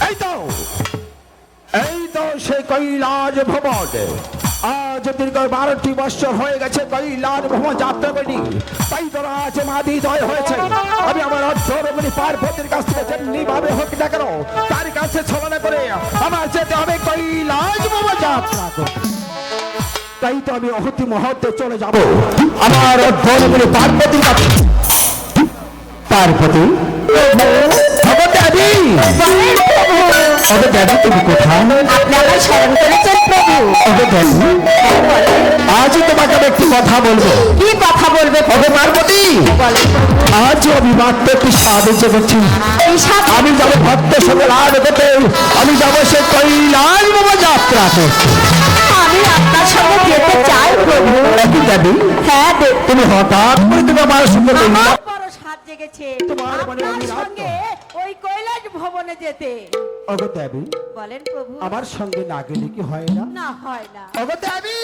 এই তো সে কৈলাস ভ্রমণ। আজ দীর্ঘ 12টি বৎসর হয়ে গেছে কৈলাস ভ্রমণ যাত্রা করি, তাই তোরা আজ মাদিদয় হয়েছে। আমি আমার অর্থরমণী পার্বতীর কাছ থেকে যেমনি ভাবে হোক না কেন তার কাছে ছলনা করে আমার যেতে হবে কৈলাস ভ্রমণ যাত্রা করতে। তাই তো আমি অতি মুহূর্তে চলে যাব আমার অর্থরমণী পার্বতীর কাছে। পার্বতী, তুমি কোথায়? আজ তোমাকে আমি একটি কথা বলবো। কি কথা বলবে? পার্বতী, আজ আমি মাত্র একটি সাহায্য করছি। আমি যাবো ভক্ত সকল আর করতে, আমি যাবো সে কৈলাস ভ্রমণ যাত্রাতে। আমি আপনার সঙ্গে যেতে চাই প্রভু। কি যাবি? হ্যাঁ, তুমি হঠাৎ করে তুমি আমার সঙ্গে বড় সাজ জেগেছে তোমার আপনার সঙ্গে ওই কৈলাস ভবনে যেতে। ওগো দেবী, বলেন প্রভু। আমার সঙ্গে না গেলে কি হয় না? না, হয় না। ওগো দেবী,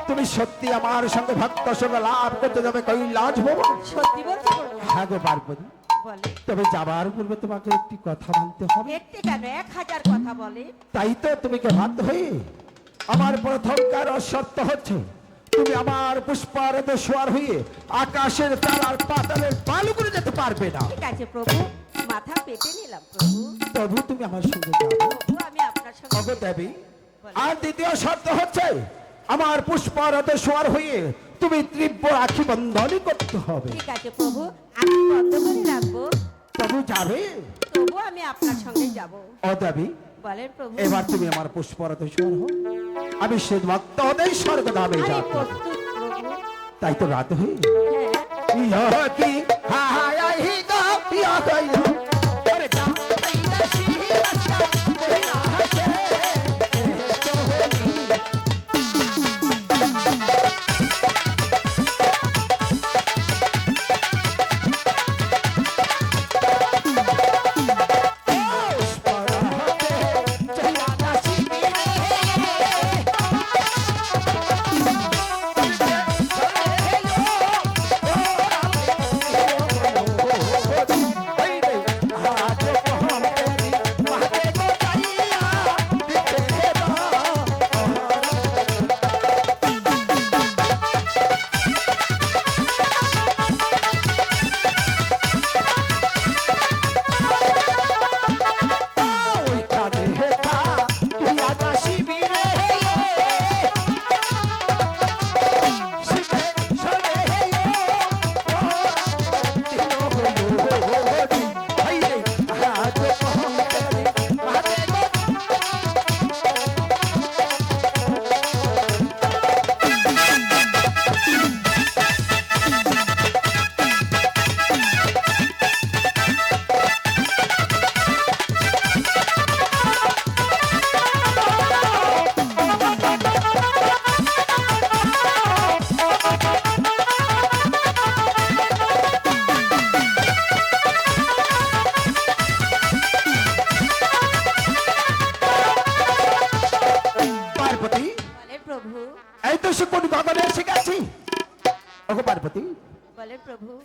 তুমি সত্যি আমার সঙ্গে ভক্ত সঙ্গে লাভ করতে যাবে কৈলাস ভবন? সত্যি বলছো প্রভু? হ্যাঁ গো পার্বতী, বলে। তবে যাবার পূর্বে তোমাকে একটি কথা মানতে হবে। একটি কেন, 1000 কথা বলে। তাই তো তুমি কে ভাত হয়ে আমার প্রথম কারো শর্ত হচ্ছে তুমি আমার পুষ্পারত সোয়ার হয়ে আকাশের তারার পাতালের বালু করে যেতে পারবে না। ঠিক আছে প্রভু, মাথা পেতে নিলাম প্রভু। তবু তুমি আমার সঙ্গে যাবে। প্রভু, আমি আপনার সঙ্গে। ওগো দেবী, আর দ্বিতীয় শর্ত হচ্ছে আমার পুষ্পারত সোয়ার হয়ে তুমি তীব্র রাখি বন্ধনই করতে হবে। ঠিক আছে প্রভু, আমি বন্ধ করে রাখবো। তবু যাবে? তবু আমি আপনার সঙ্গে যাব। ও দেবী, বলেন প্রভু। এবার তুমি আমার পুষ্পরত সোয়ার হও, আমি সে ভক্ত হতে স্বর্গধামে আমি যাব। প্রস্তুত প্রভু। তাই তো রাত হয়ে হ্যাঁ, কি হায় আহি গো ইয়া কইলো ওরে যা আইলাসি আশা কইরা হাসে তো হলি।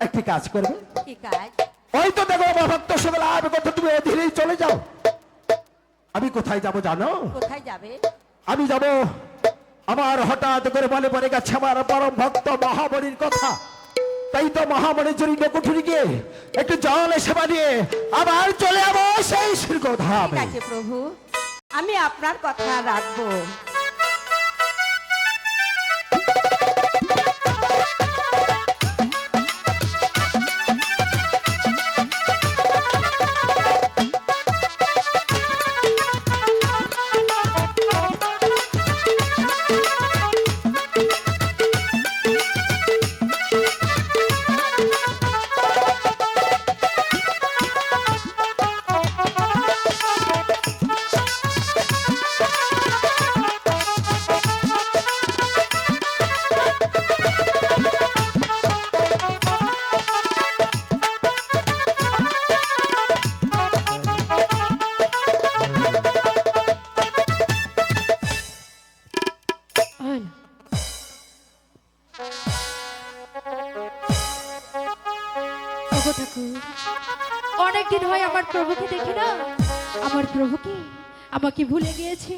একটি কাজ করবে। কি কাজ? ওই তো দেখো ভক্ত সকল আর কথা, তুমি ধীরেই চলে যাও। আমি কোথায় যাব জানো? কোথায় যাবে? আমি যাব আমার হঠাৎ করে মনে পড়ে গেছে আমার পরম ভক্ত মহাবলীর কথা। তাই তো মহাবলীর জন্য কুঠুরি গিয়ে একটু জল সেবা দিয়ে আবার চলে যাবো সেই স্বর্গধামে। ঠিক আছে প্রভু, আমি আপনার কথা রাখবো। অনেকদিন হয় আমার প্রভুকে দেখি না। আমার প্রভুকে আমাকে ভুলে গিয়েছে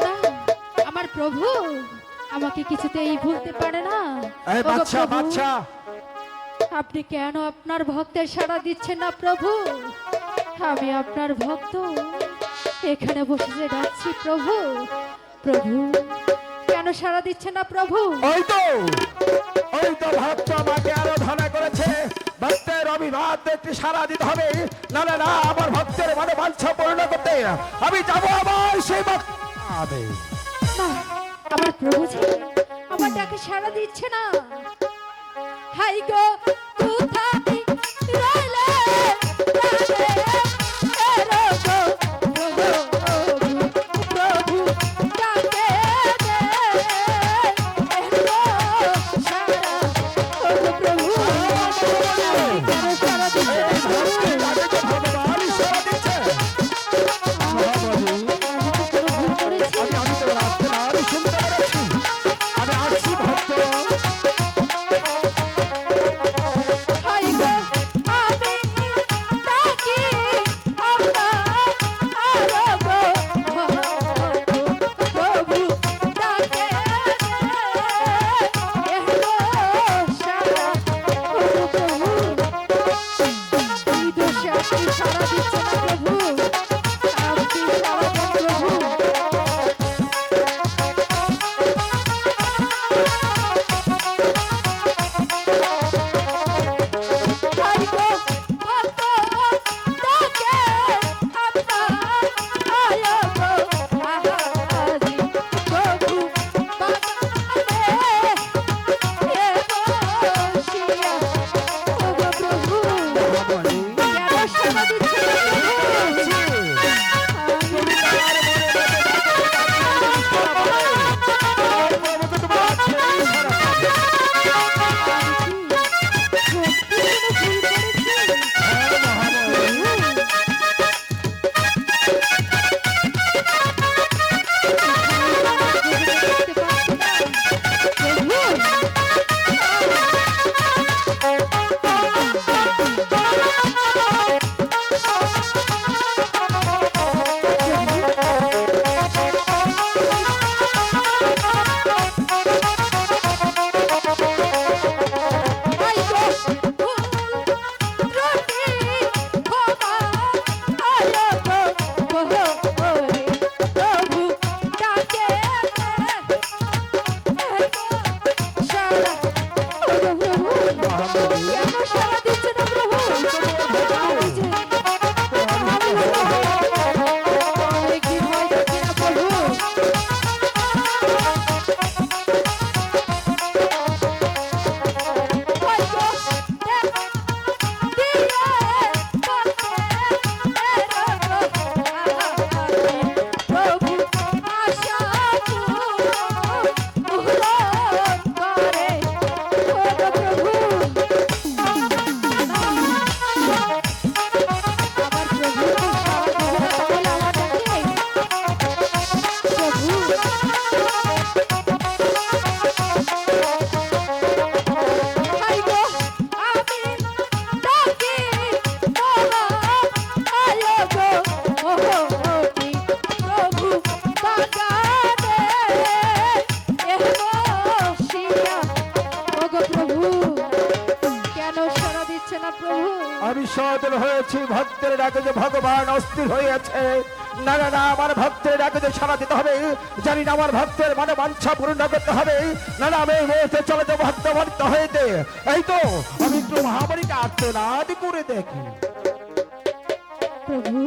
না, আমার প্রভু আমাকে কিছুতেই ভুলতে পারে না। এই ওগো বাচ্চা প্রভু, বাচ্চা, আপনি কেন আপনার ভক্তের সাড়া দিচ্ছেন না প্রভু? আমি আপনার ভক্ত এখানে বসে যে ডাকছি প্রভু, প্রভু কেন সাড়া দিচ্ছেন না প্রভু? ওই তো ভক্ত আমাকে আরাধনা করেছে, ভক্তের অভিবাদ একটি সারা দিতে হবে, না না না আমার ভক্তের মনোবাঞ্ছা পূর্ণ করতে আমি যাবো আবার সেই ভক্ত। না, আমার প্রভু যে আমার ডাকে সাড়া দিচ্ছে না। হাই গো কোথায় রইলে প্রাণে এরো গো প্রভু, প্রভু ডাকে দে এরো সাড়া, ওগো প্রভু কেন সাড়া দিচ্ছে না প্রভু? ভগবান সারা দিচ্ছে। ভুল করেছি। আমি তো রাখতে না, আমি শুনতে পেরেছি, আমি আসছি ভক্ত। হাই গো আমি ডাকি আপনার আরো গো প্রভু ডাকে এলো সারা, ওগো প্রভু এই দোষে আপনি সারা দিচ্ছেন না প্রভু, আপনি সারা দেন প্রভু। হাই গো ভক্ত ডাকে আপনার আলো গো আহাজি প্রভু বাগানে এ বসিয়া, ওগো প্রভু কেন সাড়া দিচ্ছেন না আমি সদল হয়েছি ভক্তের ডাকে যে ভগবান অস্থির হয়েছে, না না না আমার ভক্তের ডাকে যে সারা দিতে হবে, জানি না আমার ভক্তের মনোবাঞ্ছা পূর্ণ করতে হবে, না না আমি এই মুহূর্তে চলে যাবো ভক্ত বলিত হইতে। এই তো আমি একটু মহামণিকে আর্তনাদ করে দেখি। প্রভু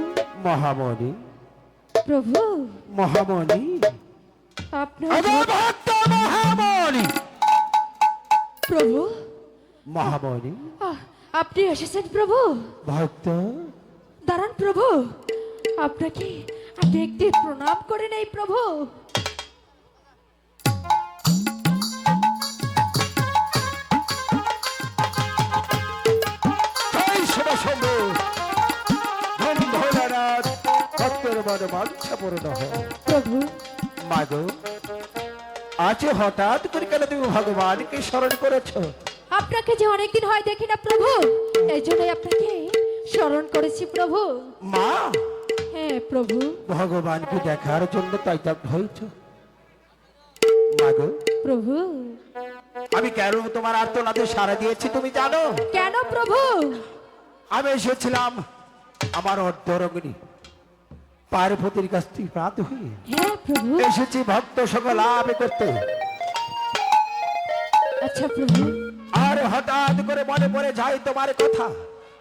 মহামণি, প্রভু মহামণি, আপনার আমার ভক্ত মহামণি, প্রভু মহামণি, আপনি এসেছেন প্রভু? ভক্ত দাঁড়ান প্রভু, আপনাকে আপনি একটি প্রণাম করে নেই প্রভু। জয় শিব শম্ভু, ধন ভোলানাথ, ভক্তের মনোবাঞ্ছা পূর্ণ হয়। প্রভু মাগো, আজ হঠাৎ করে কেন তুমি ভগবানকে স্মরণ করেছো? আপনাকে যে অনেকদিন হয় দেখি না প্রভু, এই জন্যই আপনাকে স্মরণ করেছি প্রভু। মা, হ্যাঁ প্রভু। ভগবানকে দেখার জন্য তাই তা হয়েছ মাগো। প্রভু আমি কেন তোমার আর্তনাদে সাড়া দিয়েছি তুমি জানো? কেন প্রভু? আমি এসেছিলাম আমার অর্ধরঙ্গিনী পার্বতীর কাছ থেকে প্রাত হয়ে হ্যাঁ প্রভু। এসেছি ভক্ত সকল লাভ করতে। আচ্ছা প্রভু। আর হঠাৎ করে মনে পড়ে যায় তোমার কথা,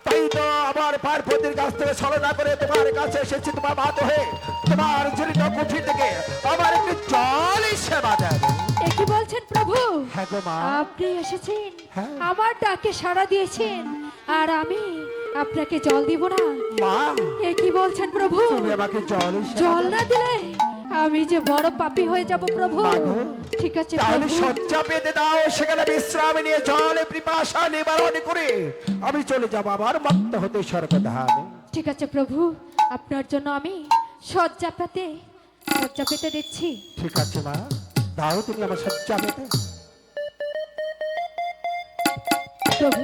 তাই তো আমার পার্বতীর কাছ থেকে ছলনা করে তোমার কাছে এসেছি তোমার বাদ হয়ে। তোমার জীর্ণ কুঠি থেকে আমার একটু জল সেবা দেন। এ কি বলছেন প্রভু? হ্যাঁ গো মা। আপনি এসেছেন, হ্যাঁ। আমার ডাকে সাড়া দিয়েছেন, আর আমি আপনাকে জল দিব না? মা এ কি বলছেন প্রভু? তুমি আমাকে জল জল না দিলে আমি যে বড় পাপী হয়ে যাব প্রভু। মাগো, ঠিক আছে তাহলে প্রভু। শয্যা পেতে দাও, সেখানে বিশ্রাম নিয়ে জলে পিপাসা নিবারণ করে আমি চলে যাবো আবার মত্ত হতে স্বর্গধামে। ঠিক আছে প্রভু, আপনার জন্য আমি শয্যা পেতে দিচ্ছি। ঠিক আছে মা, দাও তুমি আমার শয্যা পেতে। প্রভু